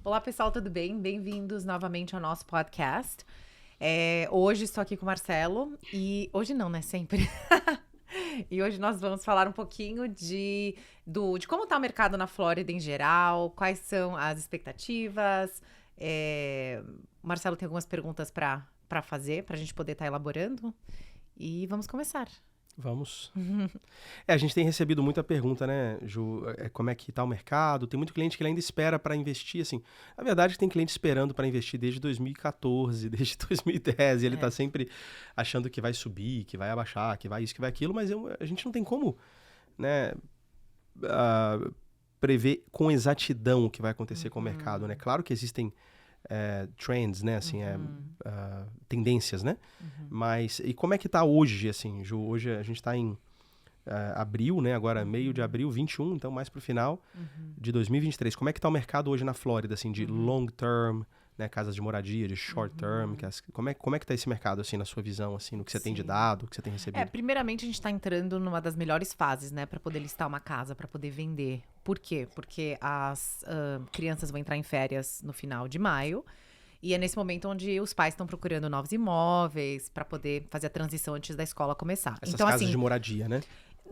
Olá, pessoal, tudo bem? Bem-vindos novamente ao nosso podcast. Hoje estou aqui com o Marcelo e... Hoje não, né? Sempre. E hoje nós vamos falar um pouquinho de como está o mercado na Flórida em geral, quais são as expectativas. O Marcelo tem algumas perguntas para fazer, para a gente poder estar elaborando. E vamos começar. Vamos. A gente tem recebido muita pergunta, né, Ju? Como é que tá o mercado? Tem muito cliente que ele ainda espera para investir, assim. A verdade é que tem cliente esperando para investir desde 2014, desde 2010, e ele tá sempre achando que vai subir, que vai abaixar, que vai isso, que vai aquilo, mas a gente não tem como, né, prever com exatidão o que vai acontecer com o mercado, né? Claro que existem trends, né, assim, tendências, né? Mas, e como é que tá hoje, assim, Ju? Hoje a gente tá em abril, né, agora meio de abril, 21, então mais pro final de 2023. Como é que tá o mercado hoje na Flórida, assim, de long term, né, casas de moradia, de short term, como é que tá esse mercado, assim, na sua visão, assim, no que você tem de dado, que você tem recebido? Primeiramente a gente tá entrando numa das melhores fases, né, para poder listar uma casa, para poder vender. Por quê? Porque as crianças vão entrar em férias no final de maio. E é nesse momento onde os pais estão procurando novos imóveis para poder fazer a transição antes da escola começar. Essas então, casas assim, de moradia, né?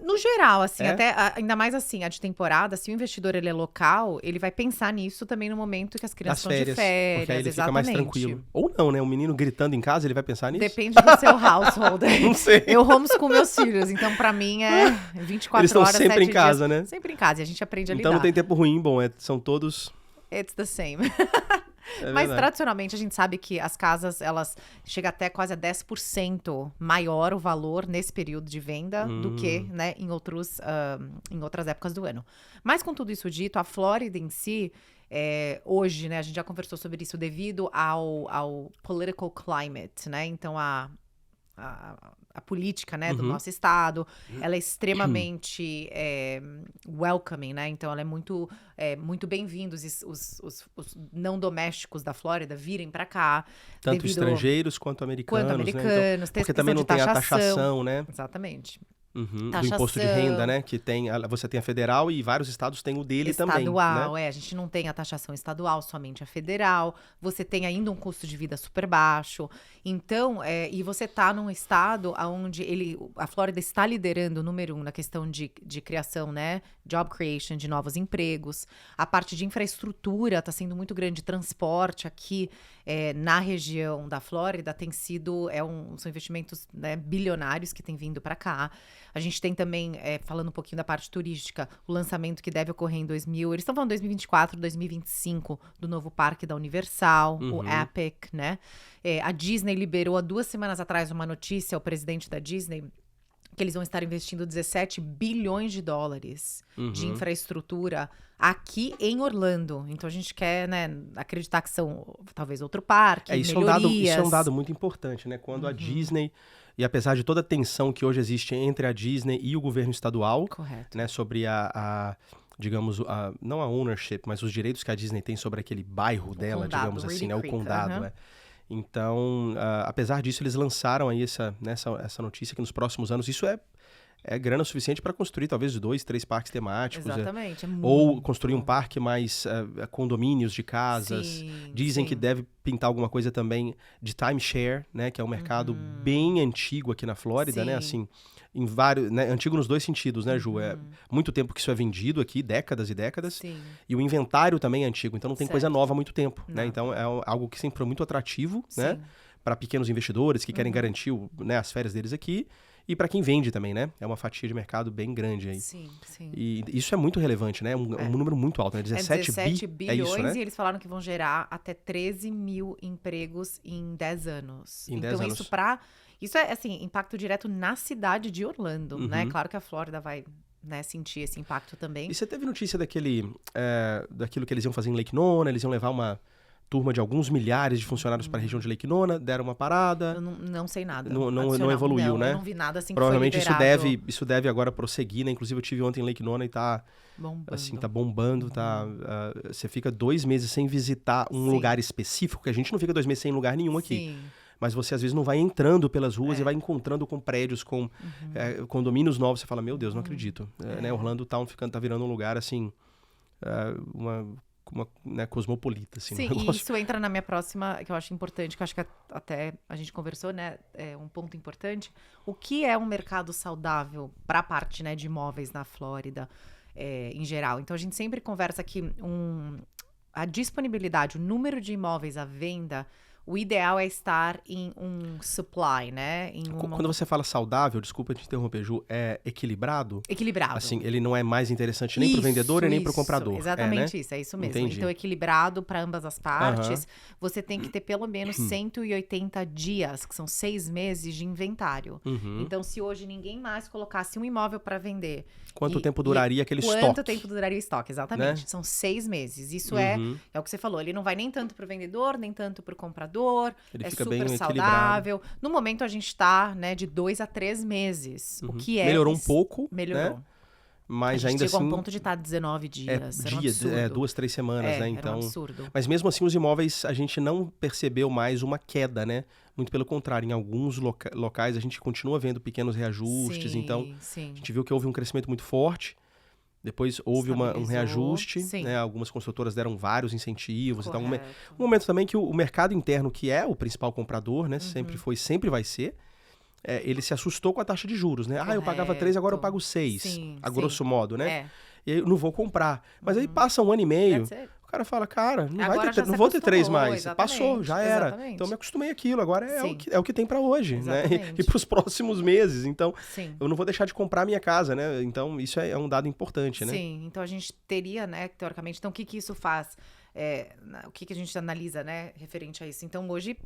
no geral, assim, até ainda mais assim, a de temporada, se o investidor ele é local, ele vai pensar nisso também no momento que as crianças estão de férias, porque aí ele exatamente. fica mais tranquilo. Ou não, né? Um menino gritando em casa, ele vai pensar nisso? Depende do seu household. Não sei. Eu homeschool meus filhos, então pra mim é 24 Eles estão horas, sempre 7 em casa, dias, né? sempre em casa, e a gente aprende a lidar. Então não tem tempo ruim, bom, são todos... It's the same. É Mas verdade. tradicionalmente a gente sabe que as casas, elas chegam até quase a 10% maior o valor nesse período de venda do que, né, em outras épocas do ano. Mas com tudo isso dito, a Flórida em si, hoje, né, a gente já conversou sobre isso devido ao political climate, né? Então a política, né, do nosso estado, ela é extremamente welcoming, né? Então ela é muito bem-vindos os não domésticos da Flórida virem para cá. Tanto estrangeiros quanto americanos, né? Então, tem porque também não tem a taxação, né? Exatamente. Do imposto de renda, né? Que você tem a federal e vários estados têm o dele também. Estadual, né? a gente não tem a taxação estadual, somente a federal. Você tem ainda um custo de vida super baixo. Então, e você tá num estado onde a Flórida está liderando o número 1 na questão de criação, né? Job creation, de novos empregos. A parte de infraestrutura está sendo muito grande. Transporte aqui na região da Flórida são investimentos, né, bilionários que têm vindo para cá. A gente tem também, falando um pouquinho da parte turística, o lançamento que deve ocorrer em eles estão falando 2024, 2025, do novo parque da Universal, o Epic, né? A Disney liberou há 2 semanas atrás uma notícia, o presidente da Disney, que eles vão estar investindo 17 bilhões de dólares de infraestrutura aqui em Orlando. Então a gente quer, né, acreditar que são talvez outro parque, melhorias. Isso é um dado muito importante, né? Quando a Disney, e apesar de toda a tensão que hoje existe entre a Disney e o governo estadual, Correto. né, sobre digamos, não a ownership, mas os direitos que a Disney tem sobre aquele bairro dela, condado, digamos assim, né? O Reedy Creek, condado, né? Então, apesar disso, eles lançaram aí essa notícia que nos próximos anos, isso é grana suficiente para construir talvez 2, 3 parques temáticos. Exatamente. Ou construir um parque mais condomínios de casas. Sim, Dizem sim. que deve pintar alguma coisa também de timeshare, né? Que é um mercado bem antigo aqui na Flórida, né? Sim. Assim, em vários, né? Antigo nos dois sentidos, né, Ju? É muito tempo que isso é vendido aqui, décadas e décadas. Sim. E o inventário também é antigo, então não tem coisa Certo. nova há muito tempo, né? Não. Então é algo que sempre foi muito atrativo, né? Sim. Para pequenos investidores que querem garantir né, as férias deles aqui. E para quem vende também, né? É uma fatia de mercado bem grande aí. Sim, sim. E isso é muito relevante, né? Um número muito alto, né? 17 bilhões, isso, né? e eles falaram que vão gerar até 13 mil empregos em 10 anos. Em 10 anos. Isso é, assim, impacto direto na cidade de Orlando, né? Claro que a Flórida vai, né, sentir esse impacto também. E você teve notícia daquilo que eles iam fazer em Lake Nona? Eles iam levar uma turma de alguns milhares de funcionários para a região de Lake Nona, deram uma parada. Eu não sei nada. Não evoluiu, né? Eu não vi nada assim que Provavelmente foi liberado. isso deve agora prosseguir, né? Inclusive eu tive ontem em Lake Nona e tá bombando. Assim, tá bombando, você fica 2 meses sem visitar um lugar específico, que a gente não fica 2 meses sem lugar nenhum aqui. Sim. Mas você, às vezes, não vai entrando pelas ruas e vai encontrando com prédios, com condomínios novos. Você fala, meu Deus, não acredito. Né? Orlando tá virando um lugar, assim, né, cosmopolita, assim. Sim, um e negócio... isso entra na minha próxima, que eu acho importante, que eu acho que até a gente conversou, né? É um ponto importante. O que é um mercado saudável para a parte, né, de imóveis na Flórida, em geral? Então, a gente sempre conversa que a disponibilidade, o número de imóveis à venda, o ideal é estar em um supply, né? Quando você fala saudável, desculpa te interromper, Ju, é equilibrado? Equilibrado. Assim, ele não é mais interessante nem para o vendedor e nem para o comprador. Exatamente né? isso, é isso mesmo. Entendi. Então, equilibrado para ambas as partes. Você tem que ter pelo menos 180 dias, que são 6 meses de inventário. Então, se hoje ninguém mais colocasse um imóvel para vender... Quanto tempo duraria aquele estoque? Quanto tempo duraria o estoque, exatamente. Né? São 6 meses. Isso é o que você falou. Ele não vai nem tanto para o vendedor, nem tanto para o comprador. Ele é fica super bem saudável. equilibrado. No momento, a gente está, né, de 2 a 3 meses. O que é... Melhorou um pouco, Melhorou. né? Mas a gente ainda chegou assim... a um ponto de estar 19 dias. Era um absurdo. 2, 3 semanas, né? Era Então... um absurdo. Mas mesmo assim, os imóveis, a gente não percebeu mais uma queda, né? Muito pelo contrário, em alguns locais a gente continua vendo pequenos reajustes. Sim, então, sim. a gente viu que houve um crescimento muito forte. Depois houve um reajuste, né? Algumas construtoras deram vários incentivos. Correto. Então, um momento também que o mercado interno, que é o principal comprador, né? Sempre foi, sempre vai ser, ele se assustou com a taxa de juros, né? Correto. Eu pagava 3, agora eu pago 6, sim, a grosso modo, né? E aí eu não vou comprar. Mas aí passa um ano e meio, o cara fala, cara, não vou ter 3 mais. Passou, já era. Exatamente. Então eu me acostumei àquilo, agora é o que tem para hoje, né? E para os próximos meses. Então, eu não vou deixar de comprar a minha casa, né? Então, isso é um dado importante, né? Sim, então a gente teria, né, teoricamente, então o que isso faz? O que a gente analisa, né, referente a isso? Então, hoje...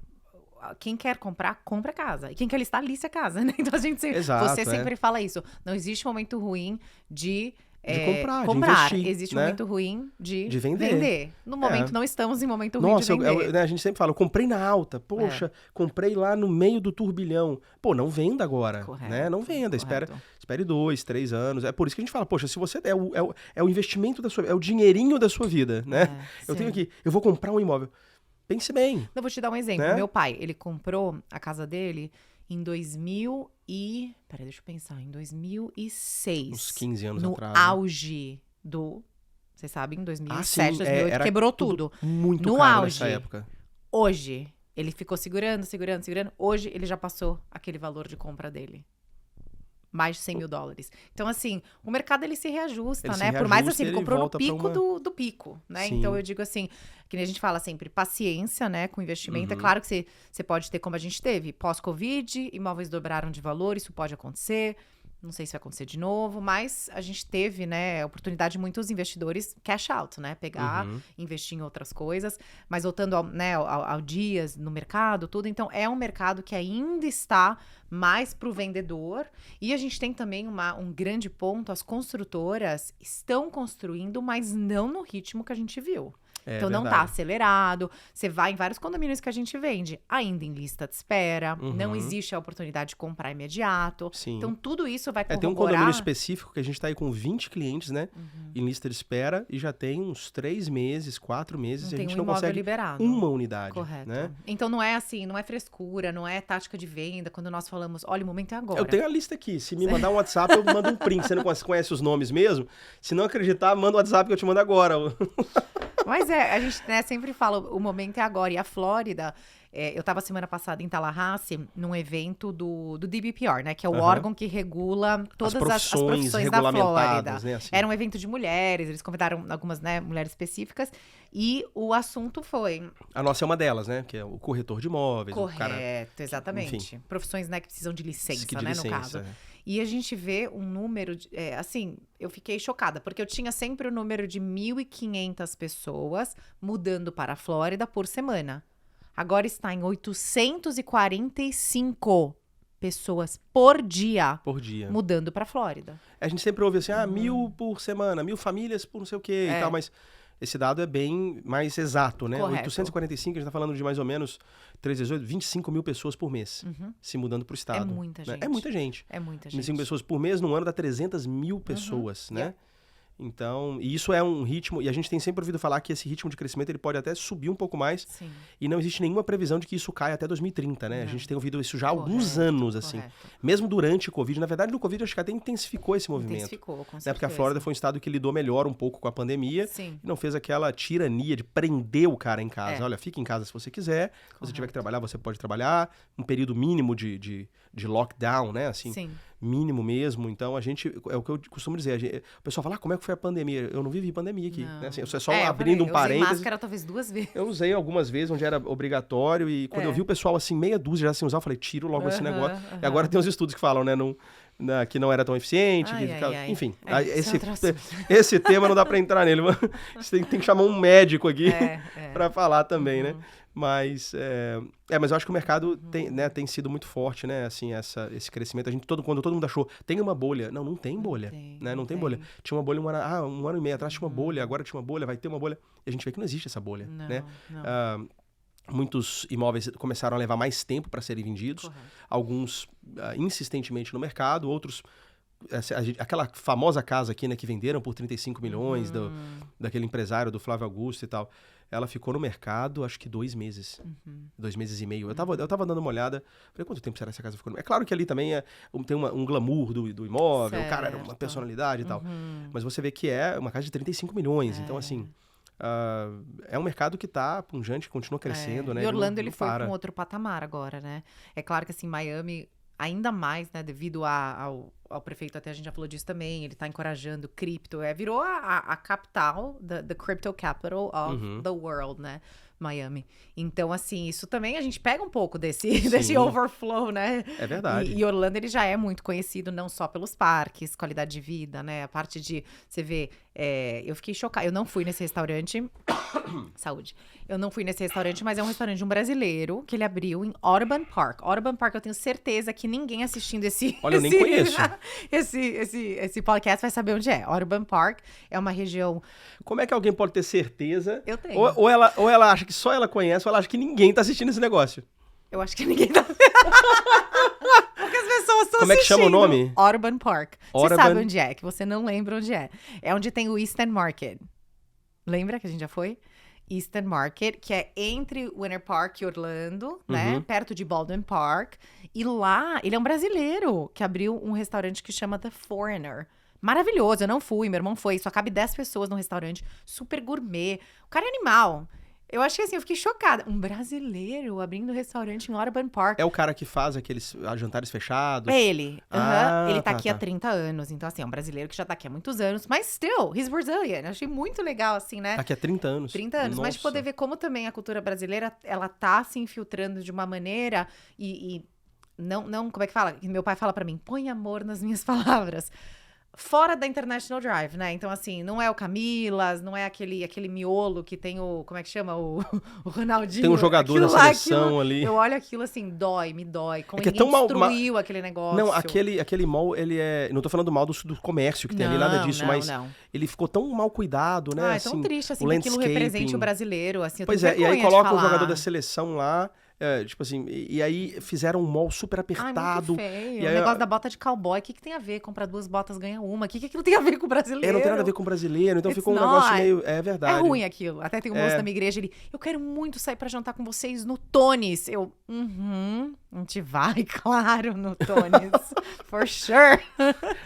Quem quer comprar, compra casa. E quem quer listar, lista a casa, né? Então, você sempre fala isso. Não existe momento ruim de comprar. De investir. Existe né? momento ruim de vender. No momento, não estamos em momento ruim de vender. A gente sempre fala, eu comprei na alta. Poxa, comprei lá no meio do turbilhão. Pô, não venda agora. Correto, né? Não venda. Espere 2, 3 anos. É por isso que a gente fala, poxa, se você... É o investimento da sua vida. É o dinheirinho da sua vida, né? Eu tenho aqui, eu vou comprar um imóvel. Pense bem. Eu vou te dar um exemplo. Né? Meu pai, ele comprou a casa dele em 2006. Uns 15 anos atrás. No auge do... Vocês sabem, em 2007, 2008, quebrou tudo. Muito no caro auge, nessa época. Hoje, ele ficou segurando. Hoje, ele já passou aquele valor de compra dele. Mais de 100 mil dólares. Então, assim, o mercado, ele se reajusta, né? Por mais assim, ele comprou no pico do pico, né? Sim. Então, eu digo assim, que nem a gente fala sempre, paciência, né? Com investimento. É claro que você pode ter, como a gente teve, pós-Covid, imóveis dobraram de valor, isso pode acontecer. Não sei se vai acontecer de novo, mas a gente teve, né, a oportunidade de muitos investidores cash out, né? Pegar, investir em outras coisas. Mas voltando ao dias no mercado, tudo. Então, é um mercado que ainda está mais para o vendedor. E a gente tem também um grande ponto, as construtoras estão construindo, mas não no ritmo que a gente viu. Então, não tá acelerado. Você vai em vários condomínios que a gente vende, ainda em lista de espera. Não existe a oportunidade de comprar imediato. Sim. Então, tudo isso vai corroborar... Tem um condomínio específico que a gente tá aí com 20 clientes, né? Em lista de espera. E já tem uns 3 meses, 4 meses. E a gente não consegue liberado. Uma unidade. Correto. Né? Então, não é assim, não é frescura, não é tática de venda. Quando nós falamos, olha, o momento é agora. Eu tenho a lista aqui. Se me mandar um WhatsApp, eu mando um print. Você não conhece os nomes mesmo? Se não acreditar, manda o WhatsApp que eu te mando agora. Mas a gente sempre fala, o momento é agora. E a Flórida, eu estava semana passada em Tallahassee, num evento do DBPR, né? Que é o órgão que regula todas as profissões da Flórida. Né, assim. Era um evento de mulheres, eles convidaram algumas, né, mulheres específicas. E o assunto foi... A nossa é uma delas, né? Que é o corretor de imóveis. Correto, o cara... exatamente. Enfim. Profissões, né, que precisam de licença, de né, licença, no caso. E a gente vê um número, assim, eu fiquei chocada, porque eu tinha sempre o número de 1.500 pessoas mudando para a Flórida por semana. Agora está em 845 pessoas por dia. Mudando para a Flórida. A gente sempre ouve assim, 1.000 por semana, 1.000 famílias por não sei o quê e tal, mas... Esse dado é bem mais exato, né? Correto. 845, a gente está falando de mais ou menos 3 vezes 8, 25 mil pessoas por mês se mudando para o estado. É muita gente. É muita gente. 25 pessoas por mês, num ano dá 300 mil pessoas, né? Então, e isso é um ritmo, e a gente tem sempre ouvido falar que esse ritmo de crescimento ele pode até subir um pouco mais, Sim. e não existe nenhuma previsão de que isso caia até 2030, né? Não. A gente tem ouvido isso já há alguns anos, assim. Mesmo durante o Covid. Na verdade, no Covid, acho que até intensificou esse movimento. Intensificou, com certeza. Né? Porque a Flórida foi um estado que lidou melhor um pouco com a pandemia. Sim. E não fez aquela tirania de prender o cara em casa. Olha, fica em casa se você quiser. Se você tiver que trabalhar, você pode trabalhar. Um período mínimo de lockdown, né? Assim, Sim. Mínimo mesmo. Então, a gente... É o que eu costumo dizer. O pessoal fala, como é que foi a pandemia? Eu não vivi pandemia aqui. Né? Assim, isso é só abrindo um parênteses. Eu usei máscara talvez 2 vezes. Eu usei algumas vezes, onde era obrigatório. E quando eu vi o pessoal, assim, meia dúzia já sem usar, eu falei, tiro logo esse negócio. E agora tem uns estudos que falam, né? Que não era tão eficiente. Enfim, esse tema não dá pra entrar nele. Você tem que chamar um médico aqui pra falar também, né? Mas eu acho que o mercado tem sido muito forte, né? Assim, esse crescimento. Quando todo mundo achou, tem uma bolha. Não tem bolha. Não tem bolha. Tinha uma bolha um ano e meio atrás, tinha uma bolha, agora tinha uma bolha, vai ter uma bolha. E a gente vê que não existe essa bolha, né? Muitos imóveis começaram a levar mais tempo para serem vendidos. Correto. Alguns insistentemente no mercado, outros... Aquela famosa casa aqui, né, que venderam por 35 milhões daquele empresário do Flávio Augusto e tal. Ela ficou no mercado, acho que 2 meses. 2 meses e meio. Eu tava dando uma olhada. Falei, quanto tempo será que essa casa ficou no mercado? É claro que ali também tem um glamour do imóvel. Certo. O cara era uma personalidade e tal. Mas você vê que é uma casa de 35 milhões. Então, assim... é um mercado que tá pungente, continua crescendo, né? E Orlando, ele foi com outro patamar agora, né? É claro que, assim, Miami... Ainda mais, né, devido ao prefeito, até a gente já falou disso também, ele tá encorajando cripto, virou a capital, the crypto capital of the world, né, Miami. Então, assim, isso também a gente pega um pouco desse overflow, né? É verdade. E Orlando, ele já é muito conhecido não só pelos parques, qualidade de vida, né, a parte de, você vê, eu fiquei chocada, eu não fui nesse restaurante, saúde, eu não fui nesse restaurante, mas é um restaurante de um brasileiro, que ele abriu em Audubon Park. Audubon Park, eu tenho certeza que ninguém assistindo Olha, eu nem conheço. esse podcast vai saber onde é. Audubon Park é uma região... Como é que alguém pode ter certeza? Eu tenho. Ou ela acha que só ela conhece, ou ela acha que ninguém tá assistindo esse negócio. Eu acho que ninguém tá... Porque as pessoas estão Como é que chama o nome? Audubon Park. Você sabe onde é, que você não lembra onde é. É onde tem o Eastern Market. Lembra que a gente já foi? Eastern Market, que é entre Winter Park e Orlando, né? Perto de Baldwin Park. E lá, ele é um brasileiro que abriu um restaurante que chama The Foreigner. Maravilhoso, eu não fui, meu irmão foi. Só cabe 10 pessoas no restaurante, super gourmet. O cara é animal. Eu achei assim, eu fiquei chocada. Um brasileiro abrindo restaurante em Audubon Park. É o cara que faz aqueles jantares fechados? É ele. Ele tá aqui há 30 anos. Então, assim, é um brasileiro que já tá aqui há muitos anos. Mas, still, he's Brazilian. Eu achei muito legal, assim, né? Tá aqui há 30 anos. 30 anos. Nossa. Mas de poder ver como também a cultura brasileira, ela tá se infiltrando de uma maneira e não, como é que fala? Meu pai fala pra mim, põe amor nas minhas palavras. Fora da International Drive, né? Então, assim, não é o Camilas, não é aquele miolo que tem o... Como é que chama? O Ronaldinho. Tem um jogador da seleção ali. Eu olho aquilo assim, me dói. Como ninguém destruiu aquele negócio. Não, aquele mall, ele é... Não tô falando mal do comércio que tem ali, nada disso, mas ele ficou tão mal cuidado, né? É tão triste, assim, que aquilo represente o brasileiro, assim. Pois é, e aí coloca o jogador da seleção lá... tipo assim, e aí fizeram um mall super apertado. Muito feio. O negócio da bota de cowboy, o que tem a ver? Comprar 2 botas, ganha uma. O que aquilo tem a ver com o brasileiro? Não tem nada a ver com o brasileiro, então ficou um negócio meio... É verdade. É ruim aquilo. Até tem um moço da minha igreja, eu quero muito sair pra jantar com vocês no Tony's. A gente vai, claro, no Tony's. For sure.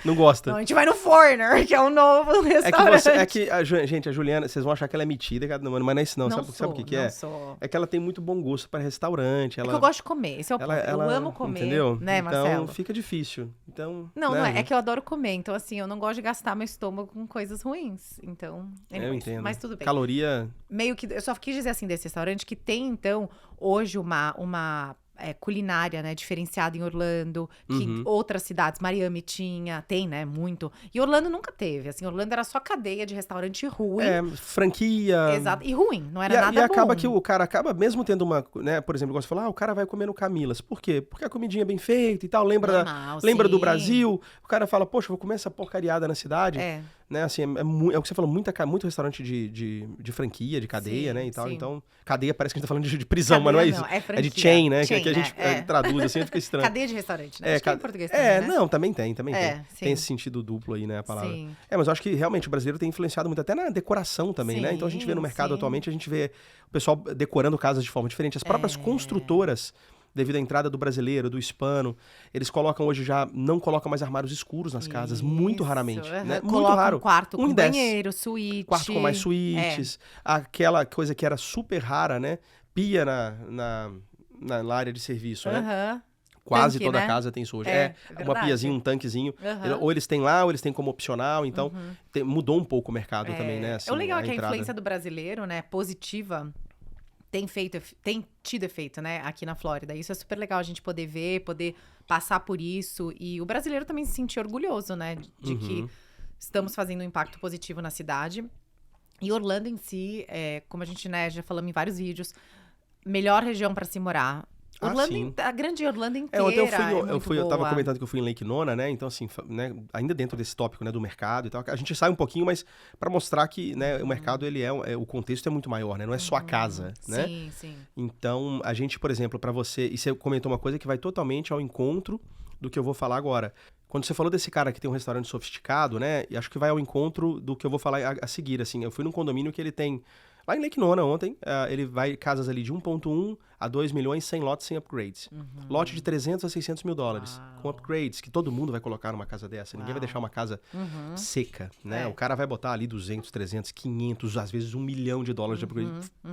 Não gosta? Não, a gente vai no Foreigner, que é um novo restaurante. Gente, a Juliana, vocês vão achar que ela é metida, mas não é isso não. Sabe o que é? Sou. É que ela tem muito bom gosto para restaurante. É que eu gosto de comer, esse é o ponto. Eu amo comer, entendeu? Né, Marcelo? Então fica difícil. Então, não é que eu adoro comer. Então, assim, eu não gosto de gastar meu estômago com coisas ruins. Então, eu entendo. Mas tudo bem. Caloria... Meio que... Eu só quis dizer, assim, desse restaurante, que tem, então, hoje uma culinária, né, diferenciada em Orlando, que outras cidades, Miami tem, né, muito. E Orlando nunca teve, assim, Orlando era só cadeia de restaurante ruim. Franquia. Exato, e ruim, não era nada bom. E acaba que o cara acaba mesmo tendo uma, né, por exemplo, você falar, o cara vai comer no Camilas. Por quê? Porque a comidinha é bem feita e tal, lembra do Brasil. O cara fala, poxa, vou comer essa porcariada na cidade. né, assim, é o que você falou, muito restaurante de franquia, de cadeia, né, e tal. Então, cadeia parece que a gente tá falando de prisão, mas não é isso. É de chain, né, chain, que a gente traduz assim, fica estranho. Cadeia de restaurante, né? Acho que em português também, né? Não, também tem. Tem sim. esse sentido duplo aí, né, a palavra. Sim. Mas eu acho que realmente o brasileiro tem influenciado muito, até na decoração também, né? Então a gente vê no mercado atualmente, a gente vê o pessoal decorando casas de forma diferente. As próprias construtoras, devido à entrada do brasileiro, do hispano, eles colocam hoje não colocam mais armários escuros nas casas, muito raramente. Né? Muito raro. Um quarto com 10. banheiro, suíte. Quarto com mais suítes. Aquela coisa que era super rara, né? Pia na área de serviço, né? Quase tanque, toda né? casa tem isso hoje. Uma verdade. piazinha, um tanquezinho. Ou eles têm lá, ou eles têm como opcional. Então, mudou um pouco o mercado também, né? Assim, o legal é que a influência do brasileiro, né, positiva, tem tido efeito, né, aqui na Flórida. Isso é super legal a gente poder ver, poder passar por isso. E o brasileiro também se sentir orgulhoso, né, de que estamos fazendo um impacto positivo na cidade. E Orlando em si, como a gente, né, já falamos em vários vídeos, melhor região para se morar. A grande Orlando inteira eu tava comentando que eu fui em Lake Nona, né? Então, assim, né, ainda dentro desse tópico, né, do mercado e tal, a gente sai um pouquinho, mas para mostrar que, né, o mercado, ele o contexto é muito maior, né? Não é só a casa, né? Sim, sim. Então, a gente, por exemplo, para você... E você comentou uma coisa que vai totalmente ao encontro do que eu vou falar agora. Quando você falou desse cara que tem um restaurante sofisticado, né? E acho que vai ao encontro do que eu vou falar a seguir, assim. Eu fui num condomínio que ele tem... Lá em Lake Nona ontem, ele vai casas ali de 1,1 a 2 milhões sem lotes, sem upgrades. Lote de 300 a 600 mil dólares, com upgrades, que todo mundo vai colocar numa casa dessa. Ninguém vai deixar uma casa seca, né? O cara vai botar ali 200, 300, 500, às vezes $1 milhão de upgrade.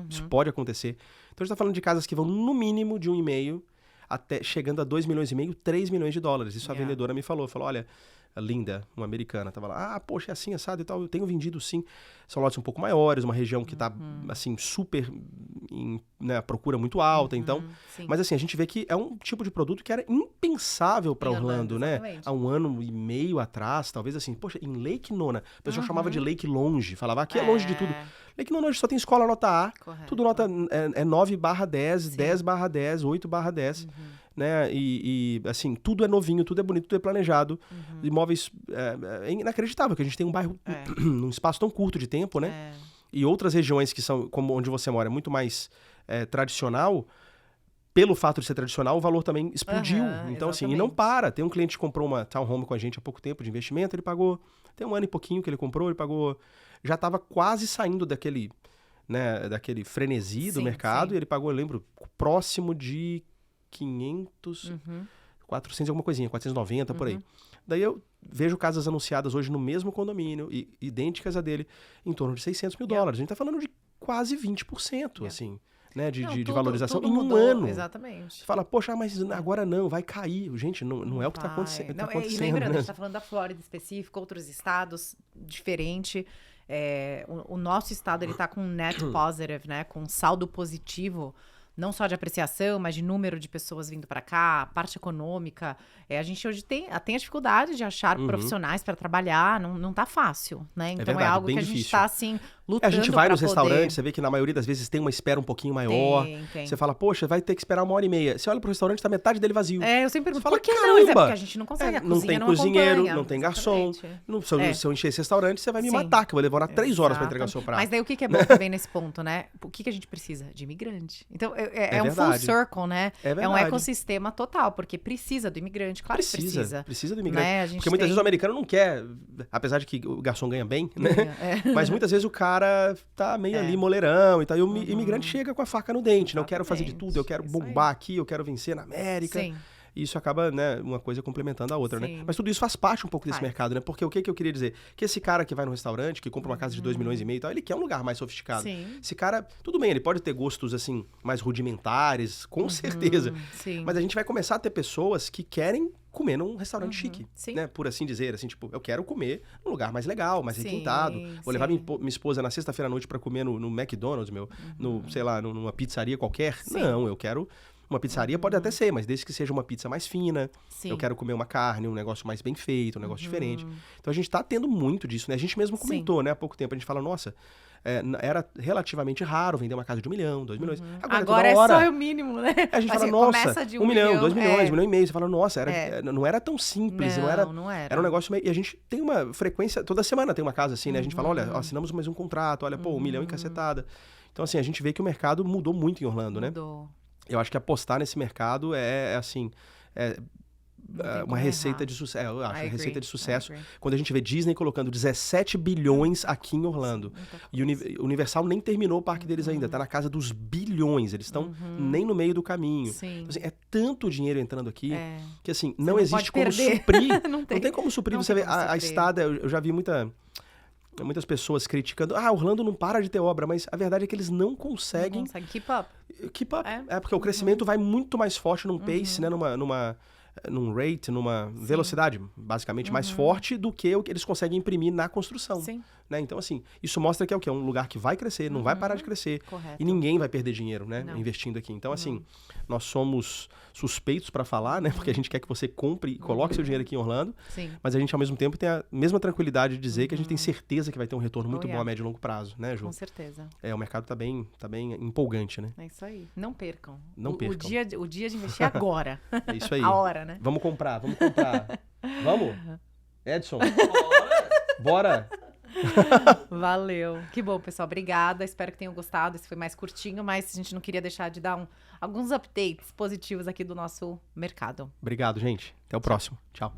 Isso pode acontecer. Então a gente tá falando de casas que vão no mínimo de 1,5 até chegando a 2 milhões e meio, 3 milhões de dólares. Isso a vendedora me falou, olha... A Linda, uma americana, tava lá, poxa, é assim, assado e tal, eu tenho vendido sim. São lotes um pouco maiores, uma região que tá, assim, super né, procura muito alta, então... Sim. Mas assim, a gente vê que é um tipo de produto que era impensável para Orlando, né? Exatamente. Há 1 ano e meio atrás, talvez assim, poxa, em Lake Nona, o pessoal chamava de Lake longe, falava, aqui é longe de tudo. Lake Nona hoje só tem escola nota A, tudo nota 9/10, 10/10, 8/10. Né? E assim, tudo é novinho, tudo é bonito, tudo é planejado. Imóveis é inacreditável que a gente tem um bairro num espaço tão curto de tempo, né? E outras regiões que são, como onde você mora, é muito mais tradicional. Pelo fato de ser tradicional, o valor também explodiu. Então, assim, e não para. Tem um cliente que comprou uma townhome com a gente há pouco tempo de investimento, ele pagou, tem 1 ano e pouquinho que ele comprou, ele pagou, já estava quase saindo daquele frenesi do mercado, e ele pagou, eu lembro, próximo de 500, 400 alguma coisinha, 490, por aí. Daí eu vejo casas anunciadas hoje no mesmo condomínio, idênticas a dele, em torno de 600 mil dólares. A gente tá falando de quase 20%, assim, né, de valorização tudo em mudou, 1 ano. Exatamente. Você fala, poxa, mas agora não, vai cair. Gente, não é o que tá acontecendo. E lembrando, a gente tá falando da Flórida específico, outros estados diferente. O nosso estado, ele tá com net positive, né, com saldo positivo, não só de apreciação, mas de número de pessoas vindo para cá, parte econômica. A gente hoje tem a dificuldade de achar profissionais para trabalhar, não tá fácil, né? Então verdade, algo que a difícil. gente tá, assim, lutando. A gente vai nos poder... restaurantes, você vê que na maioria das vezes tem uma espera um pouquinho maior. Tem. Você fala, poxa, vai ter que esperar 1h30. Você olha pro restaurante, tá metade dele vazio. Eu sempre pergunto, fala, por que não? Mas é caramba! porque a gente não consegue, a não cozinha tem cozinheiro, acompanha. não tem garçom. Se eu encher esse restaurante, você vai me matar, que eu vou levar 3 horas para entregar o seu prato. Mas daí o que é bom também nesse ponto, né? O que a gente precisa? De imigrante. Então, é um full circle, né? É um ecossistema total, porque precisa do imigrante, claro que precisa. Precisa do imigrante. Né? Porque muitas vezes o americano não quer, apesar de que o garçom ganha bem, né? Mas muitas vezes o cara tá meio ali moleirão e tal. E o imigrante chega com a faca no dente, né? Eu quero fazer de tudo, eu quero bombar aqui, eu quero vencer na América. Sim. E isso acaba, né, uma coisa complementando a outra, né? Mas tudo isso faz parte um pouco desse mercado, né? Porque o que eu queria dizer? Que esse cara que vai no restaurante, que compra uma casa de 2 milhões e meio e tal, ele quer um lugar mais sofisticado. Sim. Esse cara, tudo bem, ele pode ter gostos, assim, mais rudimentares, com certeza. Sim. Mas a gente vai começar a ter pessoas que querem comer num restaurante chique, né? Por assim dizer, assim, tipo, eu quero comer num lugar mais legal, mais requintado. Vou levar minha esposa na sexta-feira à noite pra comer no McDonald's, sei lá, numa pizzaria qualquer. Não, eu quero... Uma pizzaria pode até ser, mas desde que seja uma pizza mais fina. Eu quero comer uma carne, um negócio mais bem feito, um negócio diferente. Então a gente tá tendo muito disso, né? A gente mesmo comentou, né? Há pouco tempo a gente fala, nossa, era relativamente raro vender uma casa de 1 milhão, 2 milhões. Agora é só o mínimo, né? A gente fala, nossa, de 1 milhão, 2 milhões, 1 milhão e meio. Você fala, nossa, não era tão simples, não era. Era um negócio meio... E a gente tem uma frequência, toda semana tem uma casa assim, né? A gente fala, olha, assinamos mais um contrato, olha, 1 milhão e cacetada. Então, assim, a gente vê que o mercado mudou muito em Orlando, né? Eu acho que apostar nesse mercado assim... uma receita de sucesso. Eu acho, receita de sucesso. Quando a gente vê Disney colocando 17 bilhões aqui em Orlando. E Universal nem terminou o parque deles ainda. Tá na casa dos bilhões. Eles estão nem no meio do caminho. Então, assim, é tanto dinheiro entrando aqui que, assim, não existe como suprir. Não tem como suprir. Você vê a estada... Eu já vi muitas pessoas criticando. Orlando não para de ter obra. Mas a verdade é que eles não conseguem... Keep up. Keep up. Porque o crescimento vai muito mais forte num pace, né? Num rate, numa velocidade, basicamente, mais forte do que o que eles conseguem imprimir na construção. Sim. Né? Então, assim, isso mostra que é o quê? É um lugar que vai crescer, não vai parar de crescer. Correto. E ninguém vai perder dinheiro, né? Investindo aqui. Então, assim, nós somos suspeitos para falar, né? Porque a gente quer que você compre e coloque seu dinheiro aqui em Orlando. Sim. Mas a gente, ao mesmo tempo, tem a mesma tranquilidade de dizer que a gente tem certeza que vai ter um retorno muito bom a médio e longo prazo, né, Ju? Com certeza. O mercado tá bem empolgante, né? É isso aí. Não percam. Não percam. O dia de investir agora. É isso aí. A hora, né? Vamos comprar. Vamos? Edson? Bora! Valeu. Que bom, pessoal. Obrigada. Espero que tenham gostado. Esse foi mais curtinho, mas a gente não queria deixar de dar alguns updates positivos aqui do nosso mercado. Obrigado, gente. Até o próximo. Tchau.